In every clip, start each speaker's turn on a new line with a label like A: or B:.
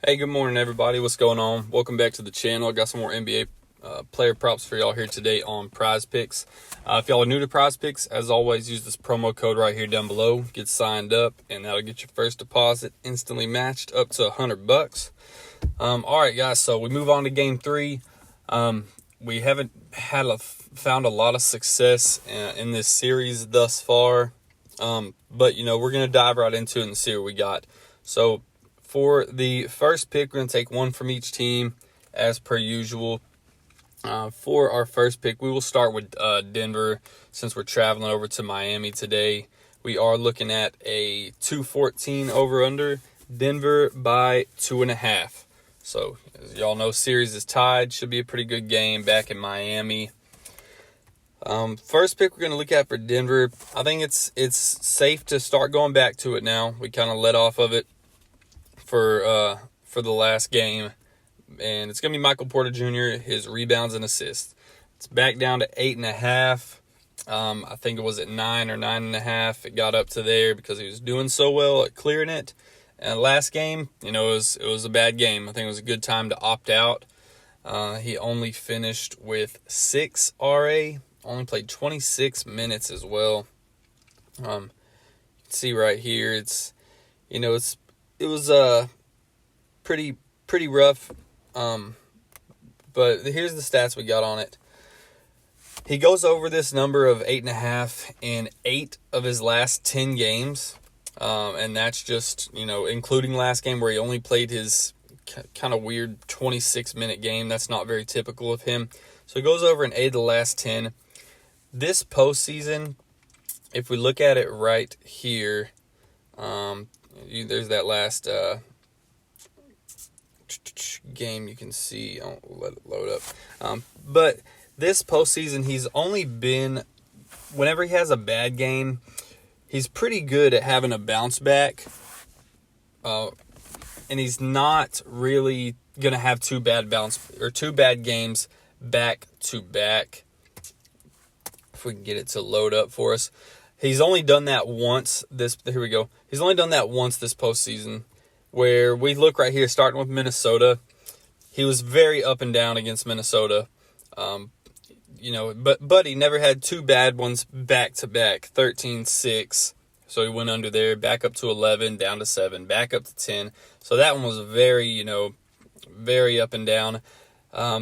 A: Hey, good morning, everybody. What's going on? Welcome back to the channel. I got some more NBA player props for y'all here today on PrizePicks. If y'all are new to PrizePicks, as always, use this promo code right here down below. Get signed up, and that'll get your first deposit instantly matched up to $100. All right, guys. So we move on to Game 3. We haven't found a lot of success in this series thus far, but we're gonna dive right into it and see what we got. So for the first pick, we're going to take one from each team as per usual. For our first pick, we will start with Denver since we're traveling over to Miami today. We are looking at a 214 over-under, Denver by 2.5. So, as y'all know, series is tied. Should be a pretty good game back in Miami. First pick we're going to look at for Denver, I think it's safe to start going back to it now. We kind of let off of it for the last game, and it's gonna be Michael Porter Jr. His rebounds and assists. It's back down to 8.5. I think it was at 9 or 9.5. It got up to there because he was doing so well at clearing it. And last game, it was a bad game. I think it was a good time to opt out. He only finished with 6 RA. Only played 26 minutes as well. You can see right here, it was pretty rough, but here's the stats we got on it. He goes over this number of 8.5 in 8 of his last 10 games, and that's just including last game where he only played his kind of weird 26-minute game. That's not very typical of him. So he goes over in 8 of the last 10. This postseason, if we look at it right here, there's that last game you can see. I'll let it load up. But this postseason, he's only been, whenever he has a bad game, he's pretty good at having a bounce back. And he's not really going to have two bad games back to back. If we can get it to load up for us. He's only done that once here we go. He's only done that once this postseason, where we look right here, starting with Minnesota. He was very up and down against Minnesota. But he never had two bad ones back to back, 13-6. So he went under there, back up to 11, down to 7, back up to 10. So that one was very, very up and down.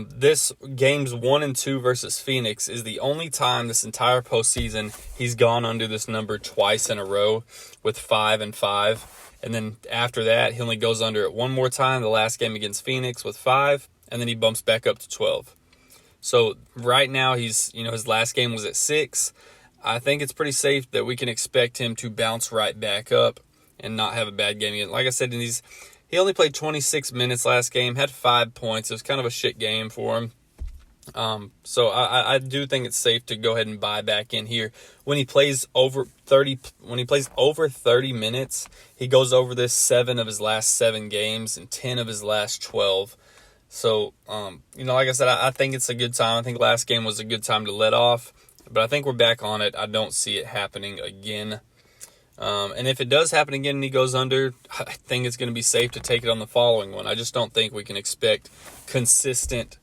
A: This games 1 and 2 versus Phoenix is the only time this entire postseason he's gone under this number twice in a row with 5 and 5. And then after that, he only goes under it one more time, the last game against Phoenix with 5, and then he bumps back up to 12. So right now his last game was at 6. I think it's pretty safe that we can expect him to bounce right back up and not have a bad game again. Like I said, he only played 26 minutes last game, had 5 points. It was kind of a shit game for him. So I do think it's safe to go ahead and buy back in here. When he plays over 30 minutes, he goes over this 7 of his last 7 games and 10 of his last 12. So, like I said, I think it's a good time. I think last game was a good time to let off, but I think we're back on it. I don't see it happening again. And if it does happen again and he goes under, I think it's going to be safe to take it on the following one. I just don't think we can expect consistent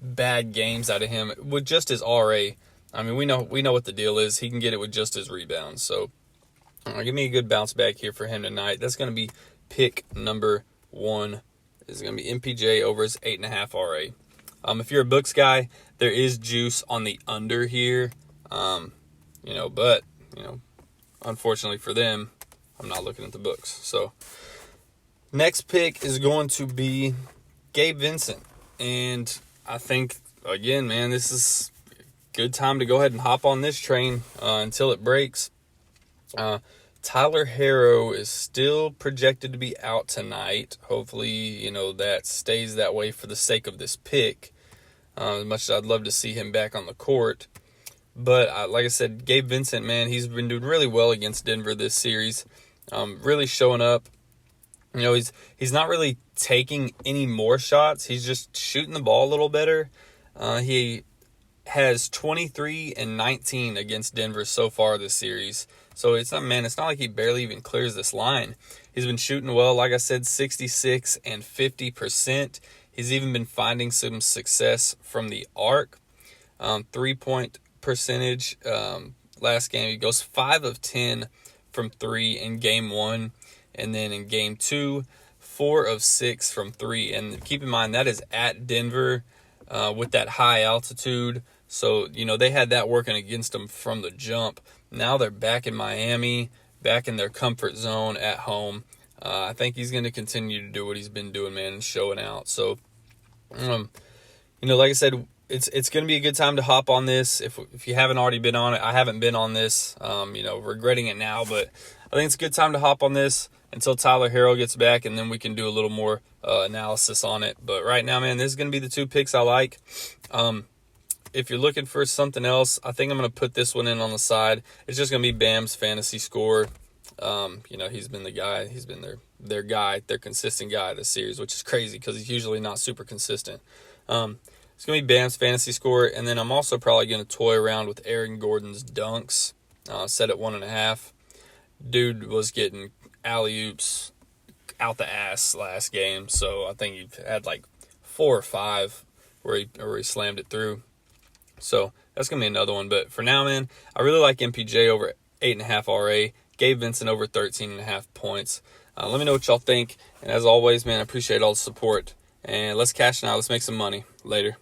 A: bad games out of him with just his RA. I mean, we know what the deal is. He can get it with just his rebounds. So give me a good bounce back here for him tonight. That's going to be pick number 1. It's going to be MPJ over his 8.5 RA. If you're a books guy, there is juice on the under here. But unfortunately for them, I'm not looking at the books. So next pick is going to be Gabe Vincent. And I think, again, man, this is a good time to go ahead and hop on this train until it breaks. Tyler Herro is still projected to be out tonight. Hopefully, that stays that way for the sake of this pick. As much as I'd love to see him back on the court. But like I said, Gabe Vincent, man, he's been doing really well against Denver this series. Really showing up. He's not really taking any more shots. He's just shooting the ball a little better. He has 23 and 19 against Denver so far this series. So it's not like he barely even clears this line. He's been shooting well, like I said, 66 and 50%. He's even been finding some success from the arc. 3-point percentage. Last game, he goes 5 of 10 from 3 in game 1. And then in game 2, 4 of 6 from 3. And keep in mind, that is at Denver with that high altitude. So, they had that working against them from the jump. Now they're back in Miami, back in their comfort zone at home. I think he's going to continue to do what he's been doing, man, and showing out. So, like I said, it's going to be a good time to hop on this. If you haven't already been on it, I haven't been on this, regretting it now. But I think it's a good time to hop on this until Tyler Harrell gets back, and then we can do a little more analysis on it. But right now, man, this is going to be the 2 picks I like. If you're looking for something else, I think I'm going to put this one in on the side. It's just going to be Bam's fantasy score. He's been the guy. He's been their guy, their consistent guy this series, which is crazy because he's usually not super consistent. It's going to be Bam's fantasy score, and then I'm also probably going to toy around with Aaron Gordon's dunks, set at 1.5. Dude was getting alley-oops out the ass last game, so I think he had like 4 or 5 where he slammed it through. So that's going to be another one. But for now, man, I really like MPJ over 8.5 RA. Gabe Vincent over 13.5 points. Let me know what y'all think. And as always, man, I appreciate all the support. And let's cash now. Let's make some money. Later.